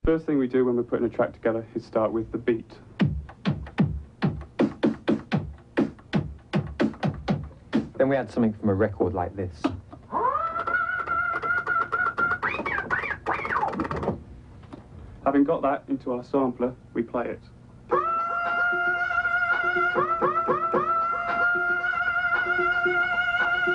First thing we do when we're putting a track together is start with the beat. Then we add something from a record like this. Having got that into our sampler, we play it.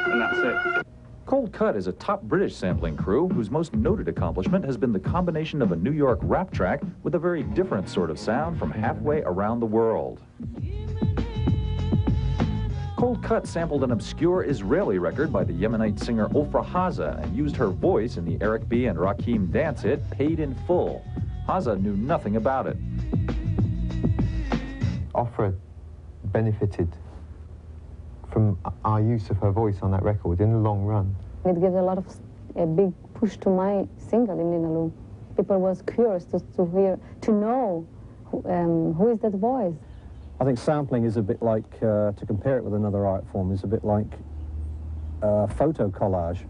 And that's it. Cold Cut is a top British sampling crew whose most noted accomplishment has been the combination of a New York rap track with a very different sort of sound from halfway around the world. Cold Cut sampled an obscure Israeli record by the Yemenite singer Ofra Haza and used her voice in the Eric B. and Rakim dance hit Paid in Full. Haza knew nothing about it. Ofra benefited from our use of her voice on that record in the long run. It gives a big push to my single in Linaloom. People was curious to know who is that voice. I think sampling is a bit like, to compare it with another art form, is a bit like photo collage.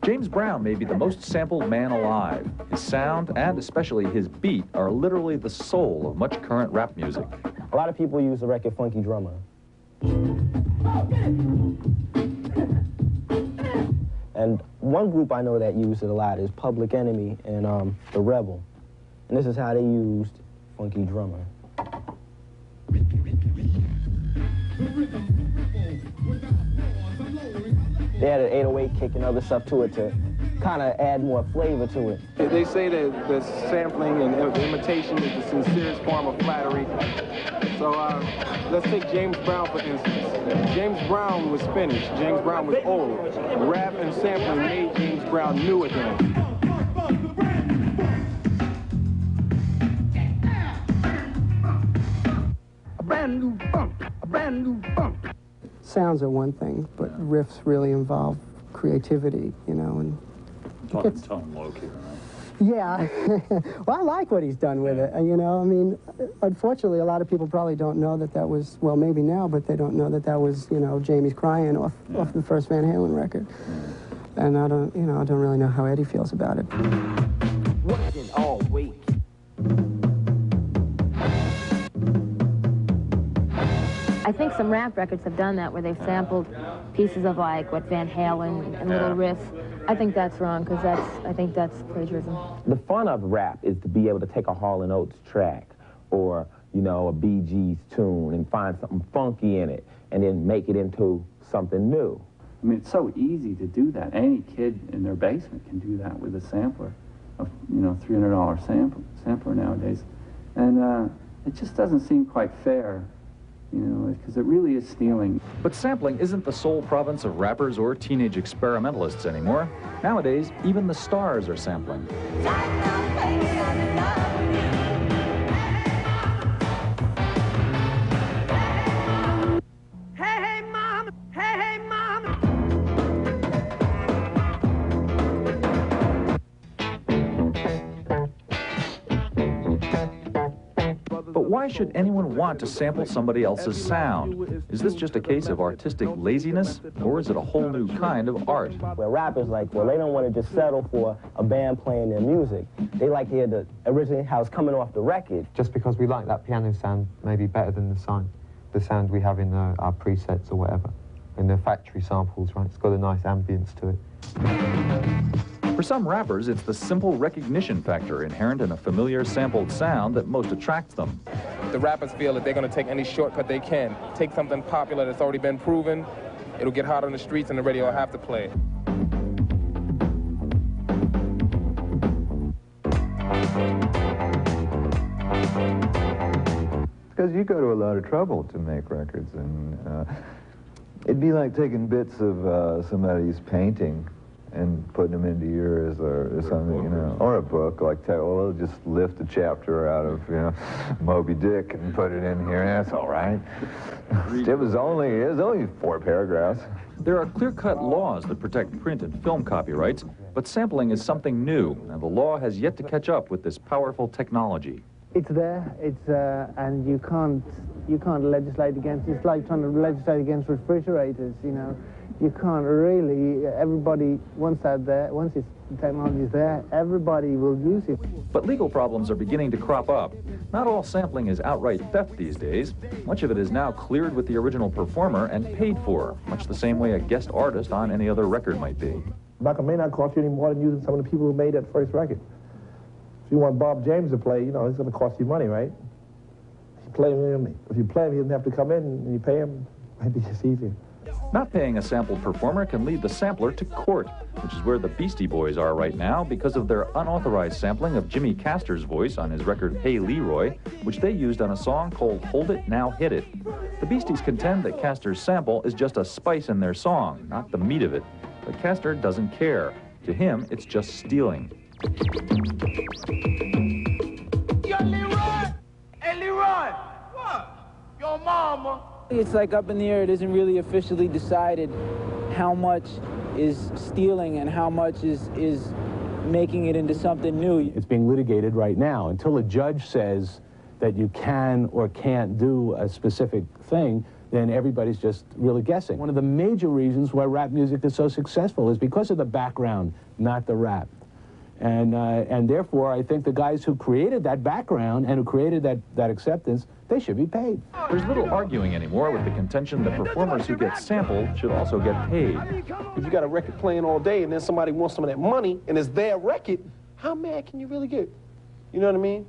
James Brown may be the most sampled man alive. His sound, and especially his beat, are literally the soul of much current rap music. A lot of people use the record Funky Drummer. And one group I know that used it a lot is Public Enemy and The Rebel. And this is how they used Funky Drummer. They had an 808 kick and other stuff to it to kind of add more flavor to it. They say that sampling and imitation is the sincerest form of flattery. So let's take James Brown, for instance. James Brown was finished. James Brown was old. Rap and sampling made James Brown new again. A brand new funk, a brand new funk. Sounds are one thing, but riffs really involve creativity, you know, and Tone low-key, right? yeah. Well, I like what he's done with it, you know. I mean, unfortunately, a lot of people probably don't know that that was, well, maybe now, but they don't know that that was, you know, Jamie's Crying off the first Van Halen record. And I don't, you know, I don't really know how Eddie feels about it. Working all week. I think some rap records have done that, where they've sampled pieces of like what Van Halen and little riffs. I think that's wrong, because I think that's plagiarism. The fun of rap is to be able to take a Hall & Oates track or, you know, a Bee Gees tune and find something funky in it and then make it into something new. I mean, it's so easy to do that. Any kid in their basement can do that with a sampler, a $300 sampler nowadays. And it just doesn't seem quite fair, you know, because it really is stealing. But sampling isn't the sole province of rappers or teenage experimentalists anymore. Nowadays, even the stars are sampling. Hey, mom! Hey, mom! But why should anyone want to sample somebody else's sound? Is this just a case of artistic laziness, or is it a whole new kind of art? Where rappers like, well, they don't want to just settle for a band playing their music. They like to hear the original how it's coming off the record. Just because we like that piano sound maybe better than the sound we have in our presets or whatever, in the factory samples, right? It's got a nice ambience to it. For some rappers, it's the simple recognition factor inherent in a familiar sampled sound that most attracts them. The rappers feel that they're going to take any shortcut they can. Take something popular that's already been proven, it'll get hot on the streets and the radio will have to play it. Because you go to a lot of trouble to make records, and it'd be like taking bits of somebody's painting and putting them into yours or something, you know, or a book, like, well, just lift a chapter out of, you know, Moby Dick and put it in here, and that's all right. It was only 4 paragraphs. There are clear-cut laws that protect print and film copyrights, but sampling is something new, and the law has yet to catch up with this powerful technology. It's there, and you can't legislate against it. It's like trying to legislate against refrigerators, you know. you can't really, everybody, once the technology's there, everybody will use it. But legal problems are beginning to crop up. Not all sampling is outright theft these days. Much of it is now cleared with the original performer and paid for, much the same way a guest artist on any other record might be. Tobacco may not cost you any more than using some of the people who made that first record. If you want Bob James to play, you know, it's going to cost you money, right? If you play him, he doesn't have to come in and you pay him, maybe it's easier. Not paying a sampled performer can lead the sampler to court, which is where the Beastie Boys are right now because of their unauthorized sampling of Jimmy Castor's voice on his record Hey Leroy, which they used on a song called Hold It, Now Hit It. The Beasties contend that Castor's sample is just a spice in their song, not the meat of it. But Castor doesn't care. To him, it's just stealing. Yo, Leroy! Hey, Leroy! What? Your mama. It's like up in the air. It isn't really officially decided how much is stealing and how much is making it into something new. It's being litigated right now. Until a judge says that you can or can't do a specific thing, then everybody's just really guessing. One of the major reasons why rap music is so successful is because of the background, not the rap. And therefore, I think the guys who created that background and who created that acceptance, they should be paid. There's little arguing anymore with the contention that performers who get sampled should also get paid. If you got a record playing all day and then somebody wants some of that money and it's their record, how mad can you really get? You know what I mean?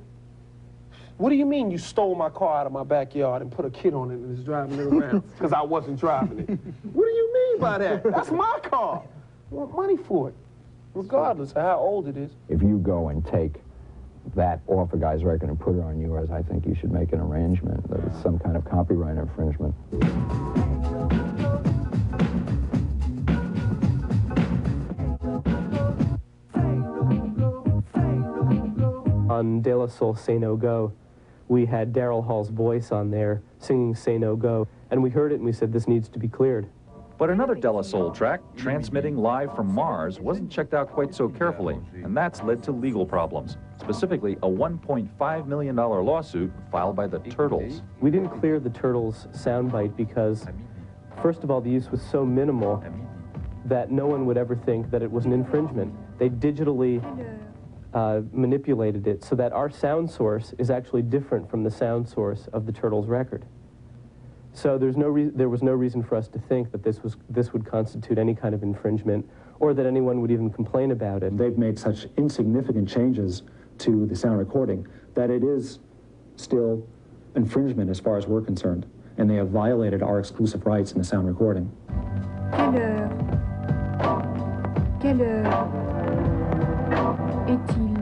What do you mean you stole my car out of my backyard and put a kid on it and is driving it around because I wasn't driving it? What do you mean by that? That's my car. I want money for it, regardless of how old it is. If you go and take that off a guy's record and put it on yours, I think you should make an arrangement that it's some kind of copyright infringement. On De La Soul Say No Go, we had Daryl Hall's voice on there singing Say No Go, and we heard it and we said this needs to be cleared. But another De La Soul track, Transmitting Live from Mars, wasn't checked out quite so carefully, and that's led to legal problems, specifically a $1.5 million lawsuit filed by the Turtles. We didn't clear the Turtles soundbite because, first of all, the use was so minimal that no one would ever think that it was an infringement. They digitally manipulated it so that our sound source is actually different from the sound source of the Turtles record. So there was no reason for us to think that this would constitute any kind of infringement or that anyone would even complain about it. They've made such insignificant changes to the sound recording that it is still infringement as far as we're concerned, and they have violated our exclusive rights in the sound recording. Quelle heure est-il?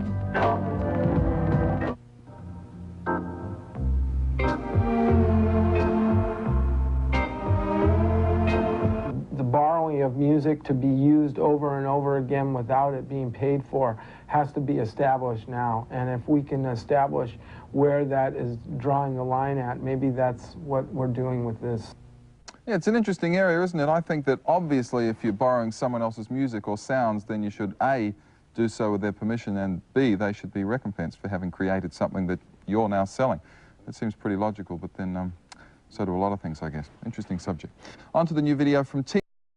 Borrowing of music to be used over and over again without it being paid for has to be established now. And if we can establish where that is drawing the line at, maybe that's what we're doing with this. Yeah, it's an interesting area, isn't it? I think that obviously if you're borrowing someone else's music or sounds, then you should A, do so with their permission, and B, they should be recompensed for having created something that you're now selling. That seems pretty logical, but then so do a lot of things, I guess. Interesting subject. On to the new video from T.